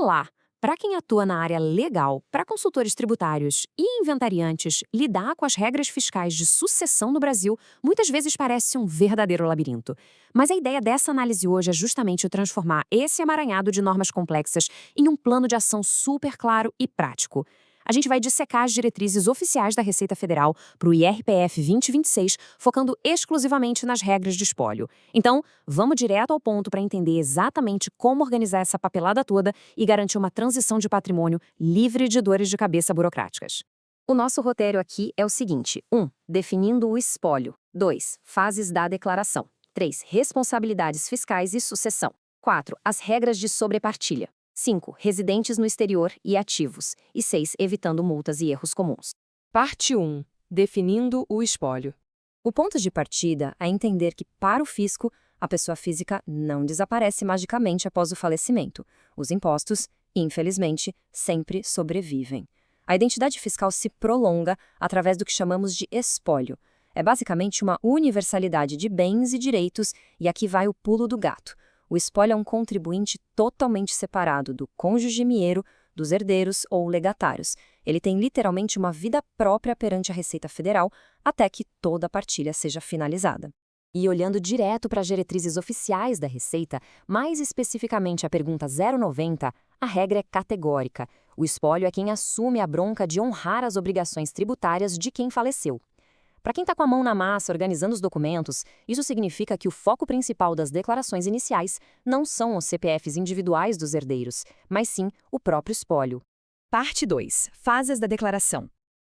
Olá! Para quem atua na área legal, para consultores tributários e inventariantes, lidar com as regras fiscais de sucessão no Brasil muitas vezes parece um verdadeiro labirinto. Mas a ideia dessa análise hoje é justamente transformar esse emaranhado de normas complexas em um plano de ação super claro e prático. A gente vai dissecar as diretrizes oficiais da Receita Federal para o IRPF 2026, focando exclusivamente nas regras de espólio. Então, vamos direto ao ponto para entender exatamente como organizar essa papelada toda e garantir uma transição de patrimônio livre de dores de cabeça burocráticas. O nosso roteiro aqui é o seguinte: 1. Definindo o espólio. 2. Fases da declaração. 3. Responsabilidades fiscais e sucessão. 4. As regras de sobrepartilha. 5. Residentes no exterior e ativos. E 6. Evitando multas e erros comuns. Parte 1. Definindo o espólio. O ponto de partida é entender que, para o fisco, a pessoa física não desaparece magicamente após o falecimento. Os impostos, infelizmente, sempre sobrevivem. A identidade fiscal se prolonga através do que chamamos de espólio. É basicamente uma universalidade de bens e direitos, e aqui vai o pulo do gato. O espólio é um contribuinte totalmente separado do cônjuge mieiro, dos herdeiros ou legatários. Ele tem literalmente uma vida própria perante a Receita Federal até que toda a partilha seja finalizada. E olhando direto para as diretrizes oficiais da Receita, mais especificamente a pergunta 090, a regra é categórica. O espólio é quem assume a bronca de honrar as obrigações tributárias de quem faleceu. Para quem está com a mão na massa organizando os documentos, isso significa que o foco principal das declarações iniciais não são os CPFs individuais dos herdeiros, mas sim o próprio espólio. Parte 2. Fases da declaração.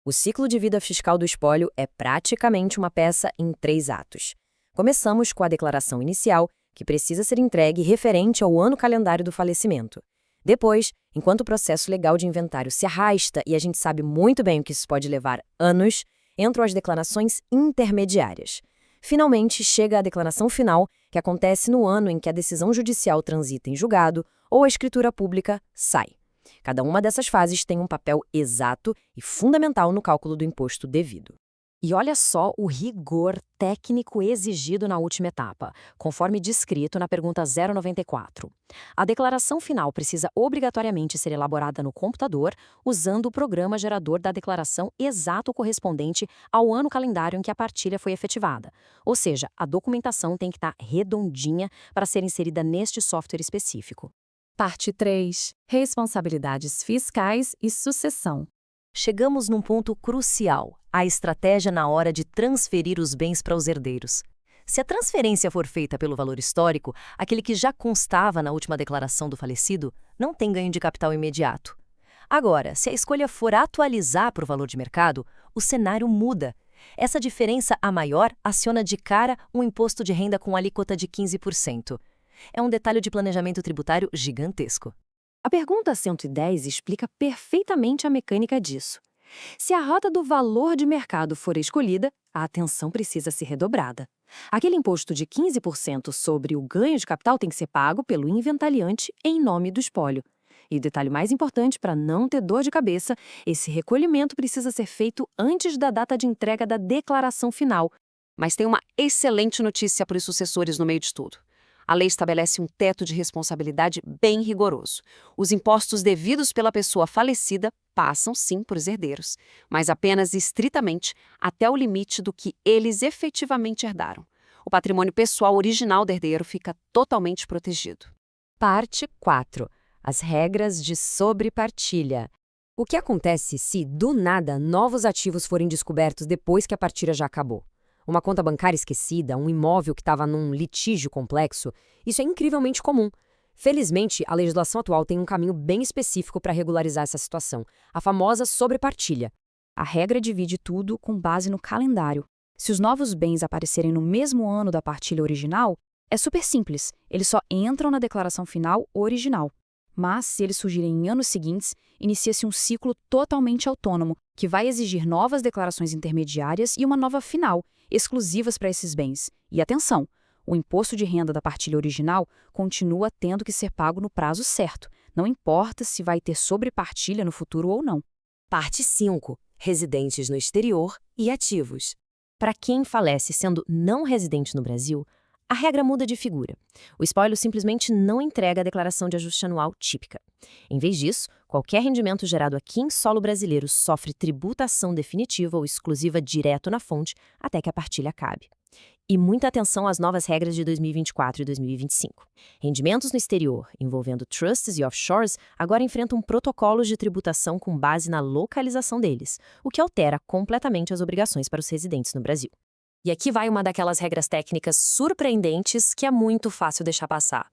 O ciclo de vida fiscal do espólio é praticamente uma peça em 3 atos. Começamos com a declaração inicial, que precisa ser entregue referente ao ano calendário do falecimento. Depois, enquanto o processo legal de inventário se arrasta e a gente sabe muito bem o que isso pode levar anos, entram as declarações intermediárias. Finalmente, chega a declaração final, que acontece no ano em que a decisão judicial transita em julgado ou a escritura pública sai. Cada uma dessas fases tem um papel exato e fundamental no cálculo do imposto devido. E olha só o rigor técnico exigido na última etapa, conforme descrito na pergunta 094. A declaração final precisa obrigatoriamente ser elaborada no computador, usando o programa gerador da declaração exato correspondente ao ano calendário em que a partilha foi efetivada. Ou seja, a documentação tem que estar redondinha para ser inserida neste software específico. Parte 3. Responsabilidades fiscais e sucessão. Chegamos num ponto crucial, a estratégia na hora de transferir os bens para os herdeiros. Se a transferência for feita pelo valor histórico, aquele que já constava na última declaração do falecido, não tem ganho de capital imediato. Agora, se a escolha for atualizar para o valor de mercado, o cenário muda. Essa diferença a maior aciona de cara um imposto de renda com alíquota de 15%. É um detalhe de planejamento tributário gigantesco. A pergunta 110 explica perfeitamente a mecânica disso. Se a rota do valor de mercado for escolhida, a atenção precisa ser redobrada. Aquele imposto de 15% sobre o ganho de capital tem que ser pago pelo inventariante em nome do espólio. E o detalhe mais importante para não ter dor de cabeça, esse recolhimento precisa ser feito antes da data de entrega da declaração final. Mas tem uma excelente notícia para os sucessores no meio de tudo. A lei estabelece um teto de responsabilidade bem rigoroso. Os impostos devidos pela pessoa falecida passam sim para os herdeiros, mas apenas estritamente até o limite do que eles efetivamente herdaram. O patrimônio pessoal original do herdeiro fica totalmente protegido. Parte 4. As regras de sobrepartilha. O que acontece se, do nada, novos ativos forem descobertos depois que a partilha já acabou? Uma conta bancária esquecida, um imóvel que estava num litígio complexo, isso é incrivelmente comum. Felizmente, a legislação atual tem um caminho bem específico para regularizar essa situação, a famosa sobrepartilha. A regra divide tudo com base no calendário. Se os novos bens aparecerem no mesmo ano da partilha original, é super simples, eles só entram na declaração final original. Mas, se eles surgirem em anos seguintes, inicia-se um ciclo totalmente autônomo, que vai exigir novas declarações intermediárias e uma nova final, exclusivas para esses bens. E atenção, o imposto de renda da partilha original continua tendo que ser pago no prazo certo, não importa se vai ter sobrepartilha no futuro ou não. Parte 5. Residentes no exterior e ativos. Para quem falece sendo não residente no Brasil, a A regra muda de figura. O espólio simplesmente não entrega a declaração de ajuste anual típica. Em vez disso, qualquer rendimento gerado aqui em solo brasileiro sofre tributação definitiva ou exclusiva direto na fonte até que a partilha acabe. E muita atenção às novas regras de 2024 e 2025. Rendimentos no exterior, envolvendo trusts e offshores, agora enfrentam protocolos de tributação com base na localização deles, o que altera completamente as obrigações para os residentes no Brasil. E aqui vai uma daquelas regras técnicas surpreendentes que é muito fácil deixar passar.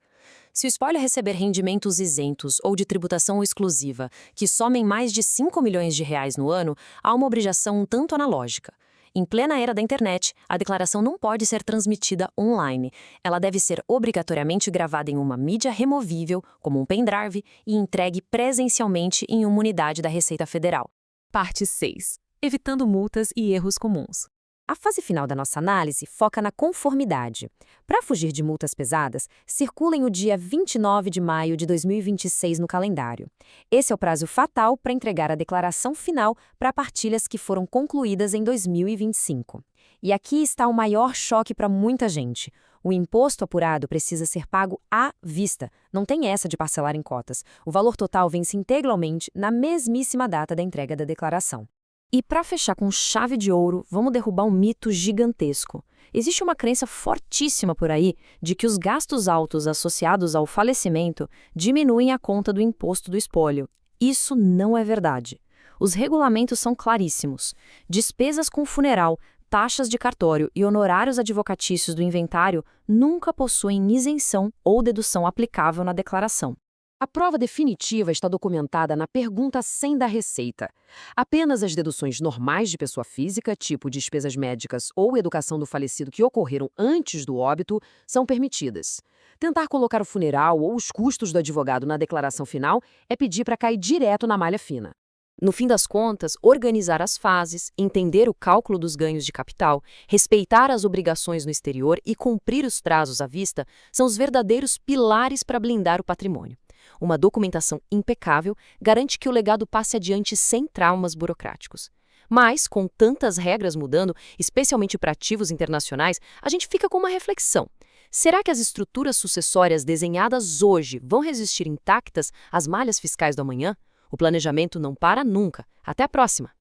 Se o espólio receber rendimentos isentos ou de tributação exclusiva, que somem mais de 5 milhões de reais no ano, há uma obrigação um tanto analógica. Em plena era da internet, a declaração não pode ser transmitida online. Ela deve ser obrigatoriamente gravada em uma mídia removível, como um pendrive, e entregue presencialmente em uma unidade da Receita Federal. Parte 6. Evitando multas e erros comuns. A fase final da nossa análise foca na conformidade. Para fugir de multas pesadas, circulem o dia 29 de maio de 2026 no calendário. Esse é o prazo fatal para entregar a declaração final para partilhas que foram concluídas em 2025. E aqui está o maior choque para muita gente. O imposto apurado precisa ser pago à vista. Não tem essa de parcelar em cotas. O valor total vence integralmente na mesmíssima data da entrega da declaração. E para fechar com chave de ouro, vamos derrubar um mito gigantesco. Existe uma crença fortíssima por aí de que os gastos altos associados ao falecimento diminuem a conta do imposto do espólio. Isso não é verdade. Os regulamentos são claríssimos. Despesas com funeral, taxas de cartório e honorários advocatícios do inventário nunca possuem isenção ou dedução aplicável na declaração. A prova definitiva está documentada na pergunta 100 da Receita. Apenas as deduções normais de pessoa física, tipo despesas médicas ou educação do falecido que ocorreram antes do óbito, são permitidas. Tentar colocar o funeral ou os custos do advogado na declaração final é pedir para cair direto na malha fina. No fim das contas, organizar as fases, entender o cálculo dos ganhos de capital, respeitar as obrigações no exterior e cumprir os prazos à vista são os verdadeiros pilares para blindar o patrimônio. Uma documentação impecável garante que o legado passe adiante sem traumas burocráticos. Mas, com tantas regras mudando, especialmente para ativos internacionais, a gente fica com uma reflexão. Será que as estruturas sucessórias desenhadas hoje vão resistir intactas às malhas fiscais do amanhã? O planejamento não para nunca. Até a próxima!